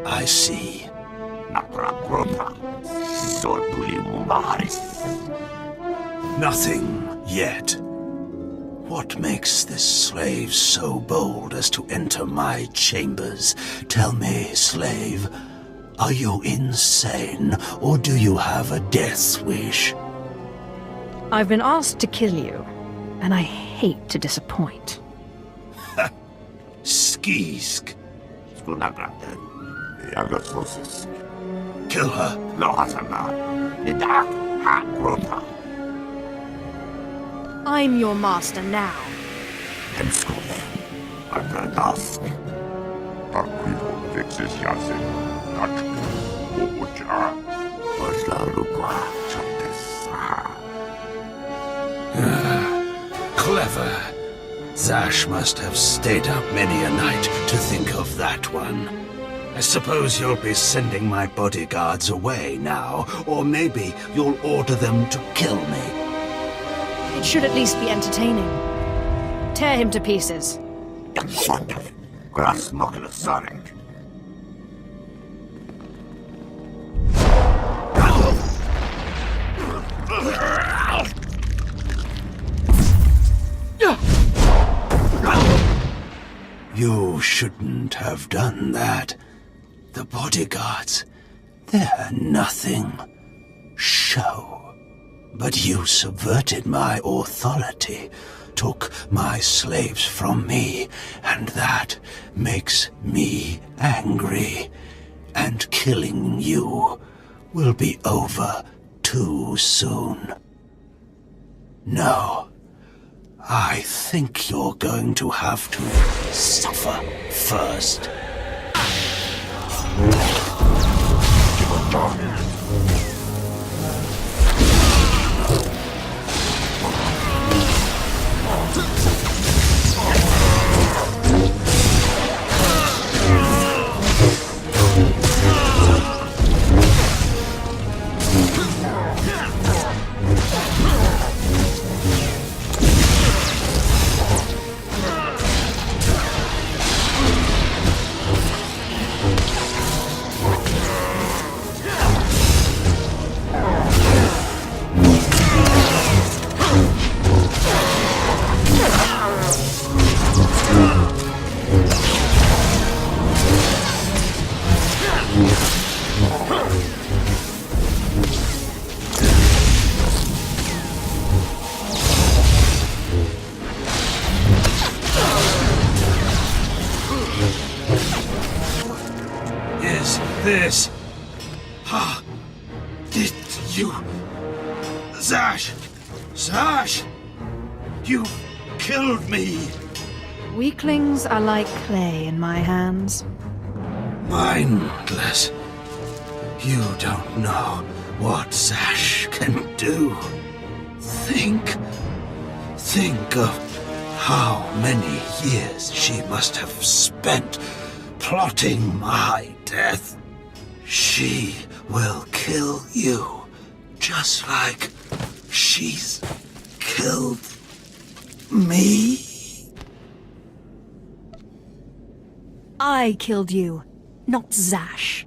I see. Nothing yet. What makes this slave so bold as to enter my chambers? Tell me, slave, are you insane, or do you have a death wish? I've been asked to kill you, and I hate to disappoint. Skisk. Kill her. I'm your master now. Clever. Zash must have stayed up many a night to think of that one. I suppose you'll be sending my bodyguards away now, or maybe you'll order them to kill me. It should at least be entertaining. Tear him to pieces. You shouldn't have done that. The bodyguards, they're nothing. Show. But you subverted my authority, took my slaves from me, and that makes me angry. And killing you will be over too soon. No. I think you're going to have to suffer first. This? Did you... Zash! Zash! You killed me! Weaklings are like clay in my hands. Mindless. You don't know what Zash can do. Think of how many years she must have spent plotting my death. She will kill you, just like she's killed me. I killed you, not Zash.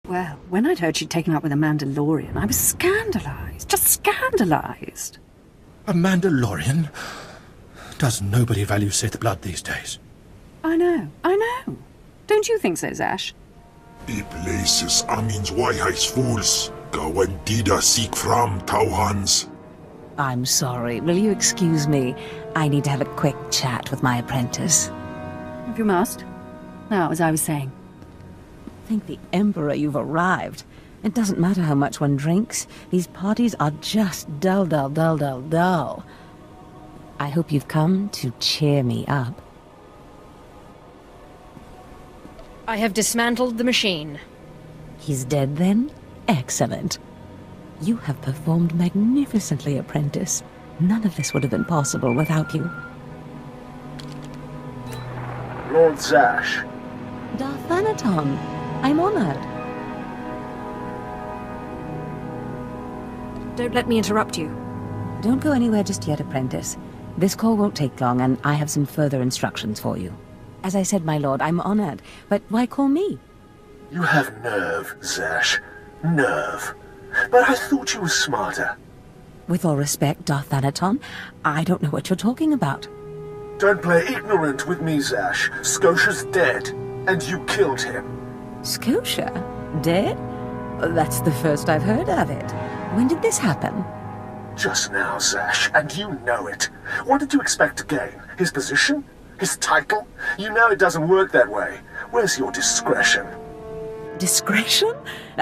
Well, when I'd heard she'd taken up with a Mandalorian, I was scandalized. Just scandalized. A Mandalorian? Does nobody value Sith blood these days? I know. Don't you think so, Zash? The places Amin's Waiheis fools. Gawantida seek from Tauhans. I'm sorry. Will you excuse me? I need to have a quick chat with my apprentice. If you must. Now, as I was saying. Thank the Emperor you've arrived. It doesn't matter how much one drinks. These parties are just dull, dull, dull, dull, dull. I hope you've come to cheer me up. I have dismantled the machine. He's dead then? Excellent. You have performed magnificently, apprentice. None of this would have been possible without you. Lord Zash. Darthanaton, I'm honored. Don't let me interrupt you. Don't go anywhere just yet, apprentice. This call won't take long, and I have some further instructions for you. As I said, my lord, I'm honored, but why call me? You have nerve, Zash. Nerve. But I thought you were smarter. With all respect, Darth Thanaton, I don't know what you're talking about. Don't play ignorant with me, Zash. Scotia's dead, and you killed him. Scotia? Dead? That's the first I've heard of it. When did this happen? Just now, Zash, and you know it. What did you expect to gain? His position? His title? You know it doesn't work that way. Where's your discretion? Discretion?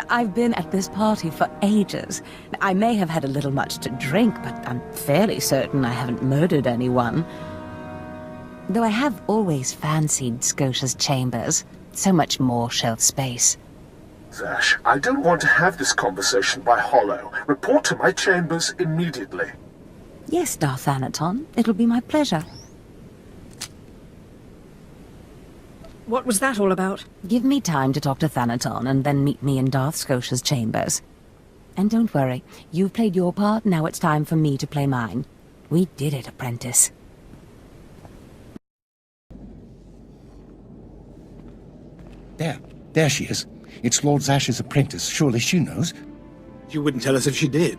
I've been at this party for ages. I may have had a little much to drink, but I'm fairly certain I haven't murdered anyone. Though I have always fancied Scotia's chambers. So much more shelf space. Zash, I don't want to have this conversation by hollow. Report to my chambers immediately. Yes, Darth Thanaton. It'll be my pleasure. What was that all about? Give me time to talk to Thanaton, and then meet me in Darth Scotia's chambers. And don't worry, you've played your part, now it's time for me to play mine. We did it, apprentice. There she is. It's Lord Zash's apprentice. Surely she knows. You wouldn't tell us if she did.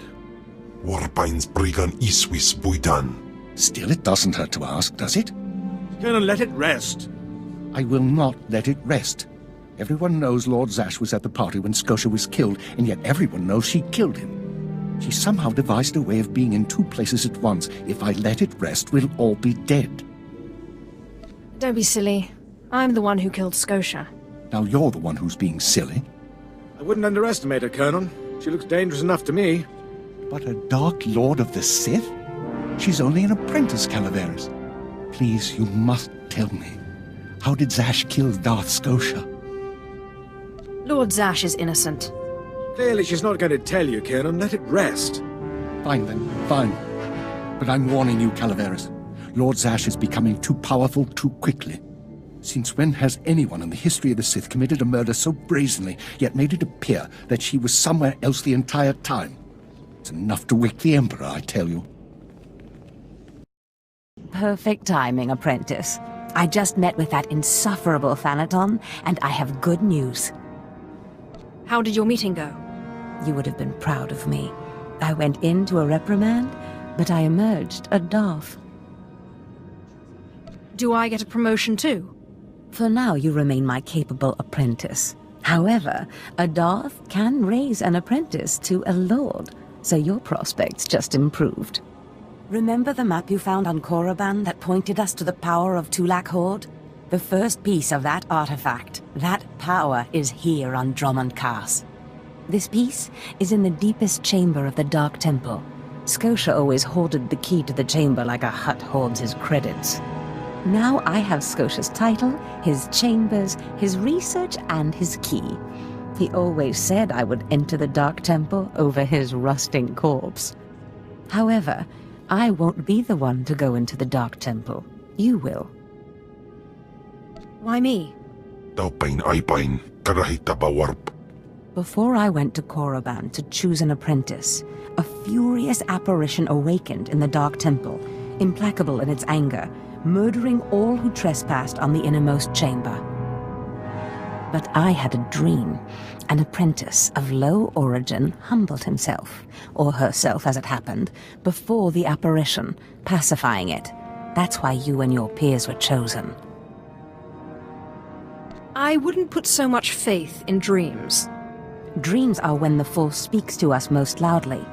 Warpain's Brigan Iswis Buidan. Still, it doesn't hurt to ask, does it? Gonna let it rest. I will not let it rest. Everyone knows Lord Zash was at the party when Scotia was killed, and yet everyone knows she killed him. She somehow devised a way of being in two places at once. If I let it rest, we'll all be dead. Don't be silly. I'm the one who killed Scotia. Now you're the one who's being silly. I wouldn't underestimate her, Colonel. She looks dangerous enough to me. But a Dark Lord of the Sith? She's only an apprentice, Calaveras. Please, you must tell me. How did Zash kill Darth Scotia? Lord Zash is innocent. Clearly she's not going to tell you, Colonel. Let it rest. Fine then, fine. But I'm warning you, Calaveras. Lord Zash is becoming too powerful too quickly. Since when has anyone in the history of the Sith committed a murder so brazenly, yet made it appear that she was somewhere else the entire time? It's enough to wake the Emperor, I tell you. Perfect timing, apprentice. I just met with that insufferable Thanaton, and I have good news. How did your meeting go? You would have been proud of me. I went into a reprimand, but I emerged a Darth. Do I get a promotion too? For now, you remain my capable apprentice. However, a Darth can raise an apprentice to a lord, so your prospects just improved. Remember the map you found on Korriban that pointed us to the power of Tulak Horde? The first piece of that artifact, that power is here on Drummond Cast. This piece is in the deepest chamber of the Dark Temple. Scotia always hoarded the key to the chamber like a Hutt hoards his credits. Now I have Scotia's title, his chambers, his research, and his key. He always said I would enter the Dark Temple over his rusting corpse. However, I won't be the one to go into the Dark Temple. You will. Why me? Taupain aipain, karahita bawarp. Before I went to Korriban to choose an apprentice, a furious apparition awakened in the Dark Temple, implacable in its anger, murdering all who trespassed on the innermost chamber. But I had a dream. An apprentice of low origin humbled himself, or herself as it happened, before the apparition, pacifying it. That's why you and your peers were chosen. I wouldn't put so much faith in dreams. Dreams are when the Force speaks to us most loudly.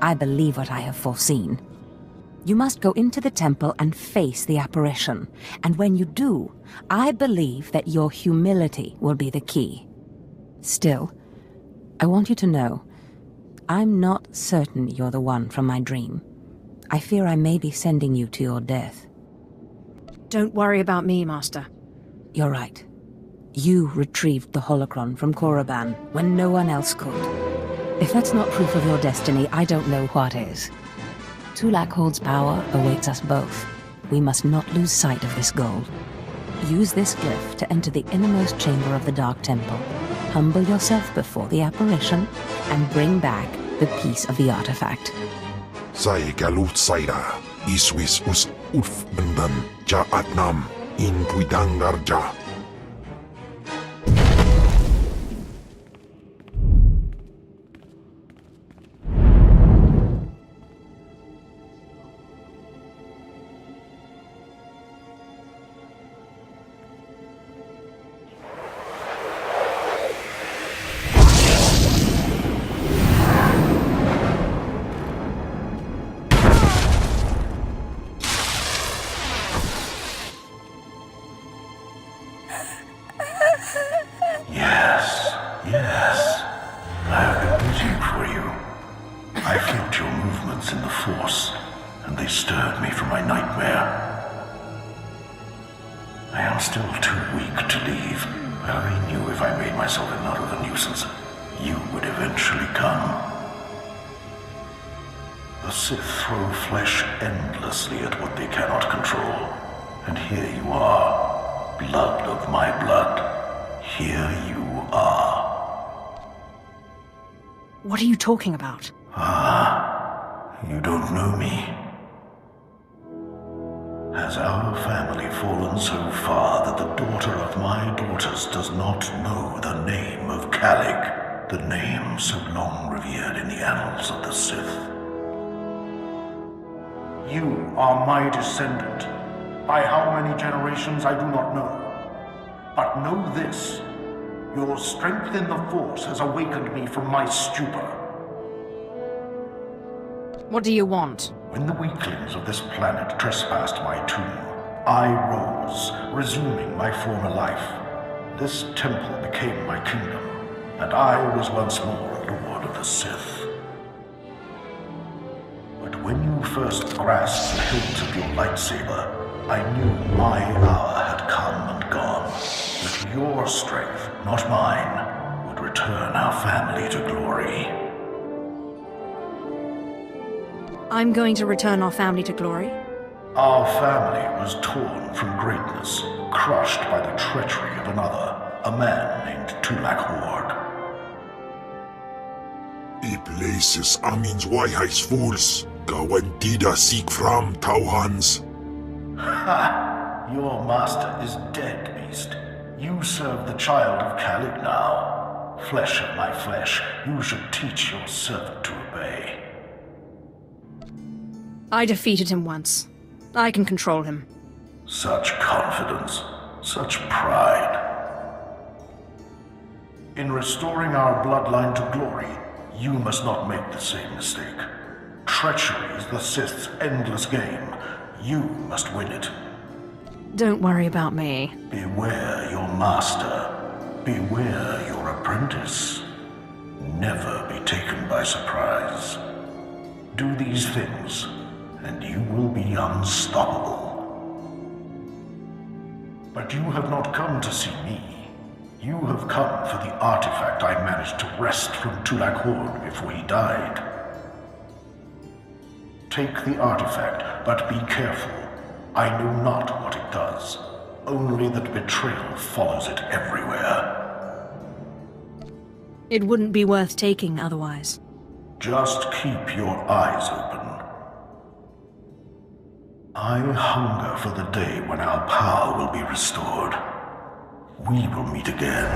I believe what I have foreseen. You must go into the temple and face the apparition. And when you do, I believe that your humility will be the key. Still, I want you to know, I'm not certain you're the one from my dream. I fear I may be sending you to your death. Don't worry about me, Master. You're right. You retrieved the holocron from Korriban when no one else could. If that's not proof of your destiny, I don't know what is. Tulak Holde's power awaits us both. We must not lose sight of this goal. Use this glyph to enter the innermost chamber of the Dark Temple. Humble yourself before the apparition, and bring back the piece of the artifact. Sai galut saira. Iswis us ulf bendan ja atnam in puidangarja. Yes. I have been waiting for you. I felt your movements in the Force, and they stirred me from my nightmare. I am still too weak to leave, but I knew if I made myself enough of a nuisance, you would eventually come. The Sith throw flesh endlessly at what they cannot control. And here you are, blood of my blood. Here you are. What are you talking about? You don't know me. Has our family fallen so far that the daughter of my daughters does not know the name of Calic, the name so long revered in the annals of the Sith? You are my descendant. By how many generations I do not know. But know this. Your strength in the Force has awakened me from my stupor. What do you want? When the weaklings of this planet trespassed my tomb, I rose, resuming my former life. This temple became my kingdom, and I was once more Lord of the Sith. But when you first grasped the hilt of your lightsaber, I knew my hour had come and gone. That your strength, not mine, would return our family to glory. I'm going to return our family to glory? Our family was torn from greatness, crushed by the treachery of another, a man named Tulak Hord. I places amins wajhais fools, gawantida seek from Tauhans. Ha! Your master is dead, beast. You serve the child of Calic now. Flesh of my flesh, you should teach your servant to obey. I defeated him once. I can control him. Such confidence, such pride. In restoring our bloodline to glory, you must not make the same mistake. Treachery is the Sith's endless game. You must win it. Don't worry about me. Beware your master. Beware your apprentice. Never be taken by surprise. Do these things, and you will be unstoppable. But you have not come to see me. You have come for the artifact I managed to wrest from Tulak Hord before he died. Take the artifact, but be careful. I know not what it does. Only that betrayal follows it everywhere. It wouldn't be worth taking otherwise. Just keep your eyes open. I hunger for the day when our power will be restored. We will meet again.